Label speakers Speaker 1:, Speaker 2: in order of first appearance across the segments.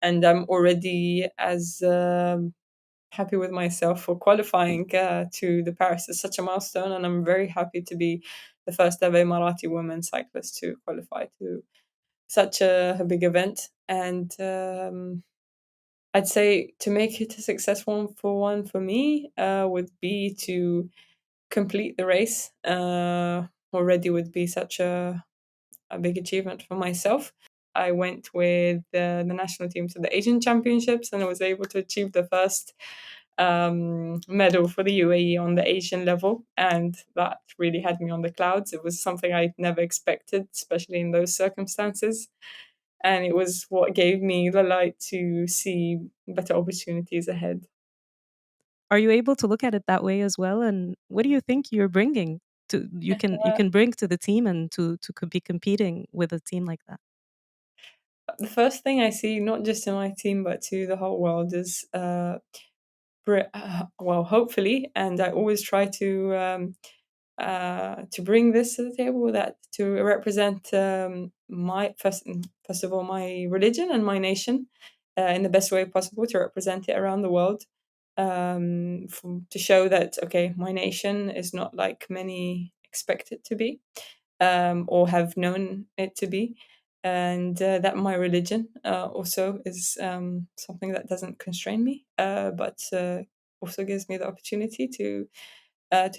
Speaker 1: and I'm already as happy with myself for qualifying to the Paris. It's such a milestone, and I'm very happy to be the first ever Emirati woman cyclist to qualify to such a big event. And I'd say to make it a successful one for me would be to complete the race. Already would be such a big achievement for myself. I went with the national team to the Asian Championships, and I was able to achieve the first medal for the UAE on the Asian level, and that really had me on the clouds. It was something I'd never expected, especially in those circumstances, and it was what gave me the light to see better opportunities ahead.
Speaker 2: Are you able to look at it that way as well? And what do you think you're bringing to you can bring to the team and to be competing with a team like that?
Speaker 1: The first thing I see, not just in my team but to the whole world, is well, hopefully, and I always try to bring this to the table, that to represent my first of all my religion and my nation in the best way possible, to represent it around the world, to show that okay, my nation is not like many expect it to be, or have known it to be, and that my religion also is something that doesn't constrain me, but also gives me the opportunity to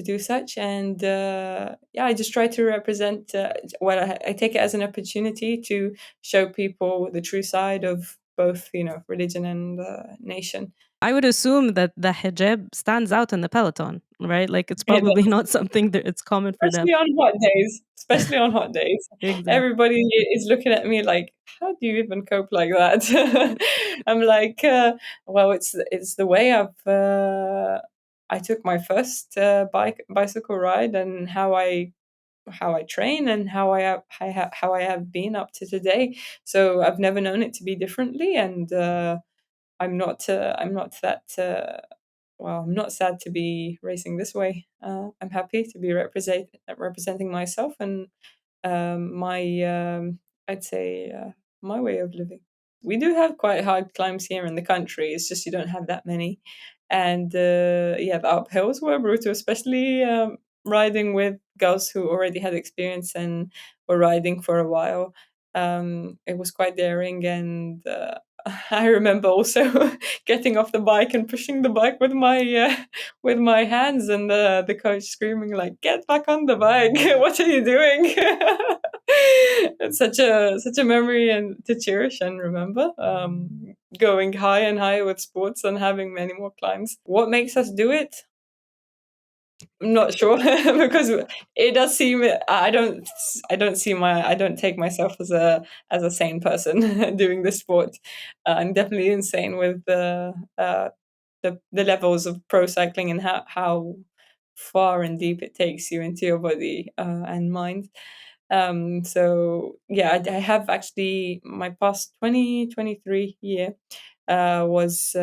Speaker 1: do such. And yeah, I just try to represent. Well, I take it as an opportunity to show people the true side of both, religion and nation.
Speaker 2: I would assume that the hijab stands out in the peloton, right? Like it's
Speaker 1: It
Speaker 2: probably
Speaker 1: does.
Speaker 2: not something that it's common for them.
Speaker 1: Especially on hot days. Especially on hot days.
Speaker 2: Exactly.
Speaker 1: Everybody is looking at me like, "How do you even cope like that?" I'm like, "Well, it's the way I took my first bicycle ride, and how I train, and how I have been up to today. So I've never known it to be differently, and I'm not that well, I'm not sad to be racing this way. I'm happy to be representing myself and my I'd say my way of living. We do have quite hard climbs here in the country. It's just you don't have that many, and yeah, the uphills were brutal, especially riding with girls who already had experience and were riding for a while. It was quite daring, and I remember also getting off the bike and pushing the bike with my with my hands, and the coach screaming like, "Get back on the bike! What are you doing?" It's such a memory and to cherish and remember. Going high and high with sports and having many more climbs. What makes us do it? I'm not sure because it does seem I don't take myself as a sane person doing this sport. I'm definitely insane with the levels of pro cycling and how far and deep it takes you into your body and mind. So yeah, I have actually my past 2023 year was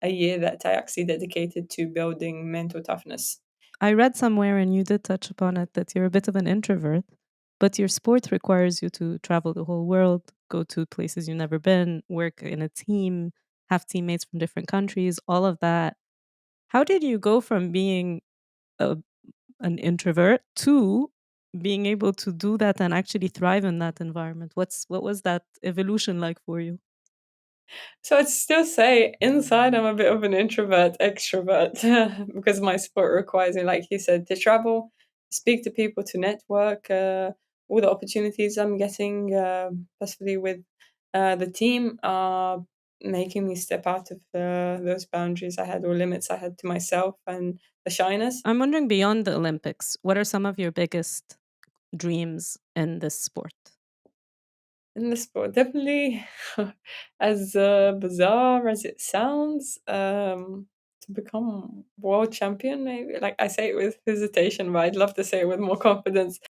Speaker 1: a year that I actually dedicated to building mental toughness.
Speaker 2: I read somewhere, and you did touch upon it, that you're a bit of an introvert, but your sport requires you to travel the whole world, go to places you've never been, work in a team, have teammates from different countries, all of that. How did you go from being a, an introvert to being able to do that and actually thrive in that environment? What was that evolution like for you?
Speaker 1: So I'd still say inside I'm a bit of an introvert, extrovert, because my sport requires me, like you said, to travel, speak to people, to network. All the opportunities I'm getting, possibly with the team, are making me step out of those boundaries I had or limits I had to myself and the shyness.
Speaker 2: I'm wondering, beyond the Olympics, what are some of your biggest dreams in this sport?
Speaker 1: In the sport, definitely, as bizarre as it sounds, to become world champion, maybe. Like I say it with hesitation, but I'd love to say it with more confidence.